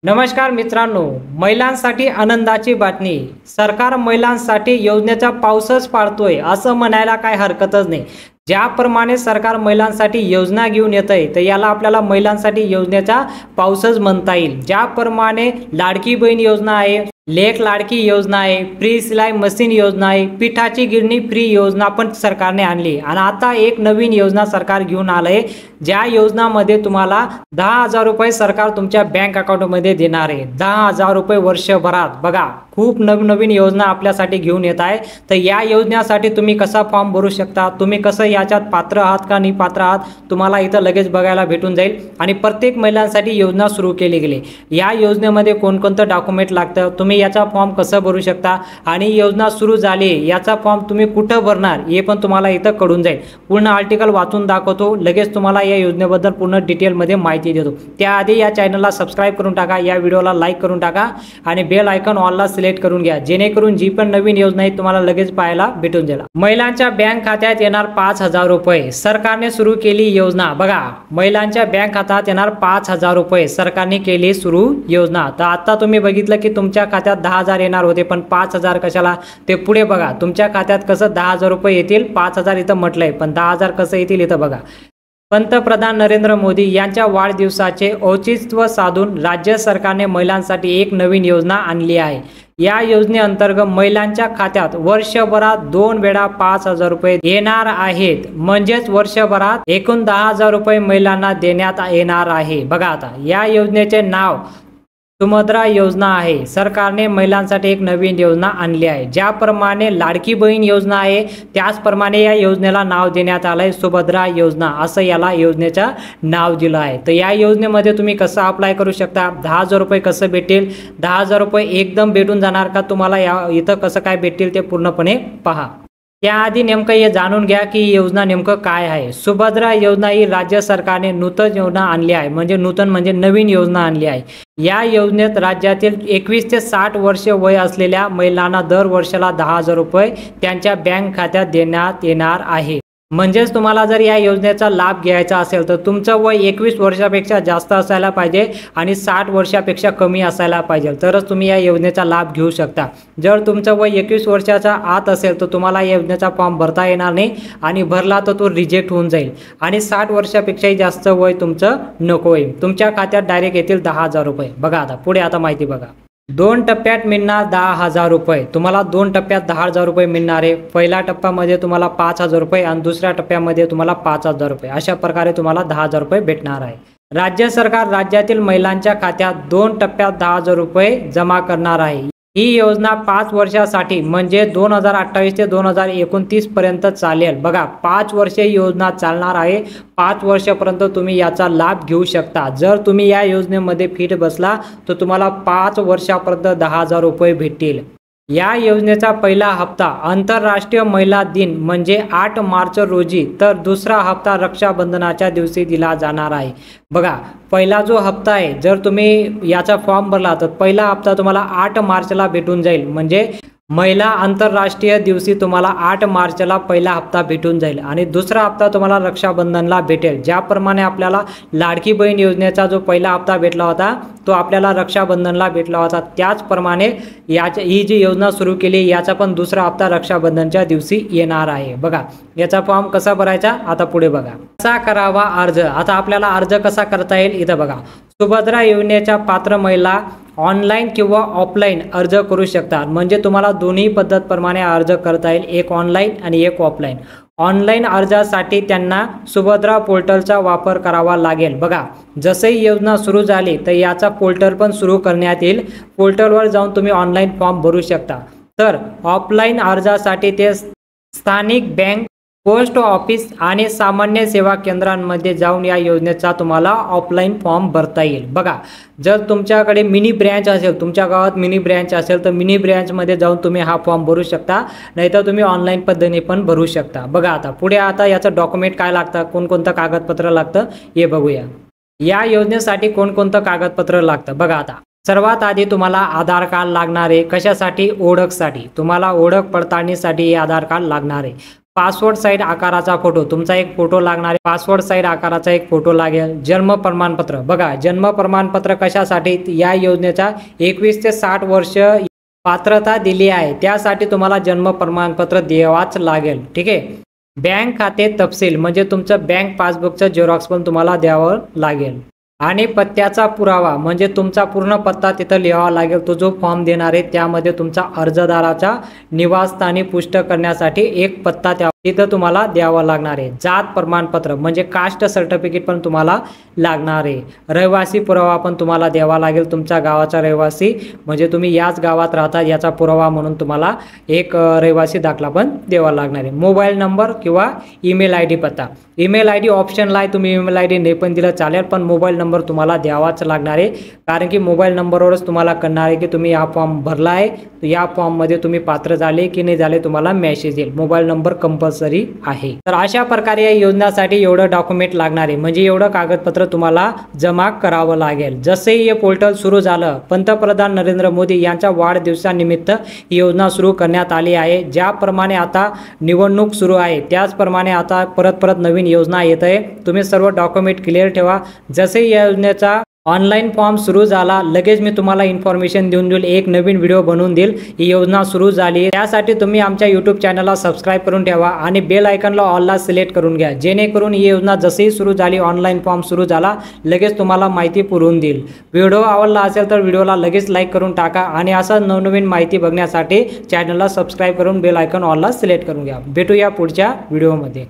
नमस्कार मित्रांनो, महिलांसाठी आनंदाची बातमी। सरकार महिलांसाठी योजनेचा पाऊसच पाडतोय असं म्हणायला काय हरकतच नाही। ज्याप्रमाणे सरकार महिलांसाठी योजना घेऊन येतंय तर याला आपल्याला महिलांसाठी योजनेचा पाऊसच म्हणता येईल। ज्याप्रमाणे लाडकी बहीण योजना आहे, लेख लाडकी योजना आहे, फ्री सिलाई मशीन योजना आहे, पिठाची गिरणी फ्री योजना पण सरकारने आणली आणि आता एक नवीन योजना सरकार घेऊन आलंय। ज्या योजनामध्ये तुम्हाला 10,000 रुपये सरकार तुमच्या बँक अकाउंटमध्ये देणार आहे। 10,000 रुपये वर्षभरात। बघा, खूप नवीन योजना आपल्यासाठी घेऊन येत आहे। तर या योजनेसाठी तुम्ही कसा फॉर्म भरू शकता, तुम्ही कसं याच्यात पात्र आहात का नाही पात्र आहात, तुम्हाला इथं लगेच बघायला भेटून जाईल। आणि प्रत्येक महिलांसाठी योजना सुरू केली गेली। या योजनेमध्ये कोणकोणतं डॉक्युमेंट लागतं, तुम्ही याचा फॉर्म कसं भरू शकता आणि योजना सुरू झाली याचा फॉर्म तुम्ही कुठं भरणार हे पण तुम्हाला इथं कळून जाईल। पूर्ण आर्टिकल वाचून दाखवतो, लगेच तुम्हाला या योजनेबद्दल पूर्ण डिटेलमध्ये माहिती देतो। त्याआधी या चॅनलला सबस्क्राइब करून टाका, या व्हिडिओला लाईक करून टाका आणि बेल आयकॉन ऑलला सिलेक्ट करून घ्या, जेणेकरून जी पण नवीन योजना आहे तुम्हाला लगेच पाहायला भेटून जाईल। महिलांच्या बँक खात्यात येणार 5,000 रुपये, सरकारने सुरू केली योजना। बघा, महिलांच्या बँक खात्यात येणार 5,000 रुपये, सरकारने केली सुरू योजना। तर आता तुम्ही बघितलं की तुमच्या खात्यात 10,000 येणार होते, पण 5,000 कशाला ते पुढे बघा। तुमच्या खात्यात कसं 10,000 रुपये येतील, 5,000 इथं म्हटलंय, पण 10,000 कसं येतील इथं बघा। पंतप्रधान नरेंद्र मोदी यांच्या वाढदिवसाचे औचित्य साधून राज्य सरकारने महिलांसाठी एक नवीन योजना आणली आहे। या योजनेअंतर्गत महिलांच्या खात्यात वर्षभरात 2 वेळा 5,000 रुपये येणार आहेत, म्हणजेच वर्षभरात एकूण 10,000 रुपये महिलांना देण्यात येणार आहे। बघा, आता या योजनेचे नाव सुभद्रा योजना आहे। सरकारने महिलांसाठी एक नवीन योजना आणली आहे। ज्याप्रमाणे लाडकी बहीण योजना आहे त्याचप्रमाणे या योजनेला नाव देण्यात आलंय सुभद्रा योजना, असं याला योजनेचं नाव दिलं आहे। तर या योजनेमध्ये तुम्ही कसं अप्लाय करू शकता, 10,000 रुपये कसं भेटेल, 10,000 रुपये एकदम भेटून जाणार का तुम्हाला, या इथं कसं काय भेटतील ते पूर्णपणे पहा। त्याआधी नेमकं हे जाणून घ्या की ही योजना नेमकं काय आहे। सुभद्रा योजना ही राज्य सरकारने नूतन योजना आणली आहे, म्हणजे नूतन म्हणजे नवीन योजना आणली आहे। या योजनेत राज्यातील 21 ते 60 वर्ष वय असलेल्या महिलांना दर वर्षाला 10,000 रुपये त्यांच्या बँक खात्यात देण्यात येणार आहे। म्हणजेच तुम्हाला जर या योजनेचा लाभ घ्यायचा असेल तर तुमचं वय 21 वर्षापेक्षा जास्त असायला पाहिजे आणि 60 वर्षापेक्षा कमी असायला पाहिजे, तरच तुम्ही या योजनेचा लाभ घेऊ शकता। जर तुमचं वय 21 वर्षाच्या आत असेल तर तुम्हाला या योजनेचा फॉर्म भरता येणार नाही आणि भरला तर तो रिजेक्ट होऊन जाईल। आणि 60 वर्षापेक्षाही जास्त वय तुमचं नको आहे, तुमच्या खात्यात डायरेक्ट येतील 10,000 रुपये। बघा, आता पुढे आता माहिती बघा। 2 टप्प्यात मिळणार 10,000 रुपये, तुम्हाला 2 टप्प्यात 10,000 रुपये मिळणार आहे। पहिल्या टप्प्यामध्ये तुम्हाला 5,000 रुपये आणि दुसऱ्या टप्प्यामध्ये तुम्हाला 5,000 रुपये, अशा प्रकारे तुम्हाला 10,000 रुपये भेटणार आहे। राज्य सरकार राज्यातील महिलांच्या खात्यात 2 टप्प्यात 10,000 रुपये जमा करणार आहे। ही योजना 5 वर्षासाठी म्हणजे 2028 ते 2029 पर्यंत चालेल। बघा, 5 वर्षे योजना चालणार आहे, 5 वर्षापर्यंत तुम्ही याचा लाभ घेऊ शकता। जर तुम्ही या योजनेमध्ये फिट बसला तर तुम्हाला 5 वर्षापर्यंत 10,000 रुपये भेटतील। या योजनेचा पहिला हप्ता आंतरराष्ट्रीय महिला दिन म्हणजे 8 मार्च रोजी, तर दुसरा हप्ता रक्षाबंधनाच्या दिवशी दिला जाणार आहे। बघा, पहिला जो हप्ता आहे, जर तुम्ही याचा फॉर्म भरला तर पहिला हप्ता तुम्हाला 8 मार्चला भेटून जाईल, म्हणजे महिला आंतरराष्ट्रीय दिवशी तुम्हाला 8 मार्चला पहिला हप्ता भेटून जाईल आणि दुसरा हप्ता तुम्हाला रक्षाबंधनला भेटेल। ज्याप्रमाणे आपल्याला लाडकी बहीण योजनेचा जो पहिला हप्ता भेटला होता तो आपल्याला रक्षाबंधनला भेटला होता, त्याचप्रमाणे ही जी योजना सुरू केली याचा पण दुसरा हप्ता रक्षाबंधनच्या दिवशी येणार आहे। बघा, याचा फॉर्म कसा भरायचा आता पुढे बघा। कसा करावा अर्ज, आता आपल्याला अर्ज कसा करता येईल इथं बघा। सुभद्रा योजनेच्या पात्र महिला ऑनलाईन किंवा ऑफलाईन अर्ज करू शकतात, म्हणजे तुम्हाला दोन्ही पद्धतप्रमाणे अर्ज करता येईल, एक ऑनलाईन आणि एक ऑफलाईन। ऑनलाईन अर्जासाठी त्यांना सुभद्रा पोर्टलचा वापर करावा लागेल। बघा, जसंही योजना सुरू झाली तर याचा पोर्टल पण सुरू करण्यात येईल, पोर्टलवर जाऊन तुम्ही ऑनलाईन फॉर्म भरू शकता। तर ऑफलाईन अर्जासाठी ते स्थानिक बँक, पोस्ट ऑफिस आणि सामान्य सेवा केंद्रांमध्ये जाऊन या योजनेचा तुम्हाला ऑफलाईन फॉर्म भरता येईल। बघा, जर तुमच्याकडे मिनी ब्रँच असेल, तुमच्या गावात मिनी ब्रँच असेल तर मिनी ब्रँचमध्ये जाऊन तुम्ही हा फॉर्म भरू शकता, नाहीतर तुम्ही ऑनलाईन पद्धतीने पण भरू शकता। बघा, आता पुढे आता याचं डॉक्युमेंट काय लागतं, कोणकोणतं कागदपत्र लागतं हे बघूया। या योजनेसाठी कोणकोणतं कागदपत्र लागतं बघा। आता सर्वात आधी तुम्हाला आधार कार्ड लागणार आहे, कशासाठी, ओळखसाठी, तुम्हाला ओळख पडताळणीसाठी हे आधार कार्ड लागणार आहे। पासवर्ड साईज आकाराचा फोटो, तुमचा एक फोटो लागणार आहे, पासवर्ड साईज आकाराचा एक फोटो लागेल. जन्म प्रमाणपत्र, बघा जन्म प्रमाणपत्र कशासाठी, या योजनेचा 21 ते 60 वर्ष पात्रता दिली आहे त्यासाठी तुम्हाला जन्म प्रमाणपत्र द्यावाच लागेल. ठीक आहे. बँक खाते तपशील म्हणजे तुमचं बँक पासबुकचं झेरॉक्स पण तुम्हाला द्यावं लागेल. आणि पत्त्याचा पुरावा म्हणजे तुमचा पूर्ण पत्ता तिथं लिहावा लागेल. तो जो फॉर्म देणार आहे त्यामध्ये तुमचा अर्जदाराच्या निवासस्थानी पुष्ट करण्यासाठी एक पत्ता तिथं तुम्हाला द्यावा लागणार आहे. जात प्रमाणपत्र म्हणजे कास्ट सर्टिफिकेट पण तुम्हाला लागणार आहे. रहिवासी पुरावा पण तुम्हाला द्यावा लागेल. तुमच्या गावाचा रहिवासी म्हणजे तुम्ही याच गावात राहता याचा पुरावा म्हणून तुम्हाला एक रहिवासी दाखला पण द्यावा लागणार आहे. मोबाईल नंबर किंवा ईमेल आय डी पत्ता, ईमेल आय डी ऑप्शनला आहे, तुम्ही ईमेल आय डी नाही पण दिलं चालेल, पण मोबाईल नंबर तुम्हाला द्यावाच लागणार आहे. कारण की मोबाईल नंबरवरच तुम्हाला कळणार आहे की तुम्ही हा फॉर्म भरला आहे, या फॉर्ममध्ये तुम्ही पात्र झाले की नाही झाले तुम्हाला मेसेज येईल. मोबाईल नंबर कंपल्सरी आहे. तर अशा प्रकारे या योजनेसाठी एवढं डॉक्युमेंट लागणार आहे, म्हणजे एवढं कागदपत्र तुम्हाला जमा करावं लागेल. जसे हे पोर्टल सुरू झालं, पंतप्रधान नरेंद्र मोदी यांच्या वाढदिवसानिमित्त ही योजना सुरू करण्यात आली आहे. ज्याप्रमाणे आता निवडणूक सुरू आहे त्याचप्रमाणे आता परत नवीन योजना येत आहे. तुम्ही सर्व डॉक्युमेंट क्लिअर ठेवा. जसे या योजनेचा ऑनलाईन फॉर्म सुरू झाला लगेच मी तुम्हाला इन्फॉर्मेशन देऊन एक नवीन व्हिडिओ बनवून देईल. ही योजना सुरू झाली आहे त्यासाठी तुम्ही आमच्या यूट्यूब चॅनलला सबस्क्राईब करून ठेवा आणि बेल आयकॉनला ऑलला सिलेक्ट करून घ्या, जेणेकरून ही योजना जशीही सुरू झाली, ऑनलाईन फॉर्म सुरू झाला लगेच तुम्हाला माहिती पुरवून देईल. व्हिडिओ आवडला असेल तर व्हिडिओला लगेच लाईक करून टाका आणि असं नवनवीन माहिती बघण्यासाठी चॅनलला सबस्क्राईब करून बेल आयकॉन ऑलला सिलेक्ट करून घ्या. भेटूया पुढच्या व्हिडिओमध्ये.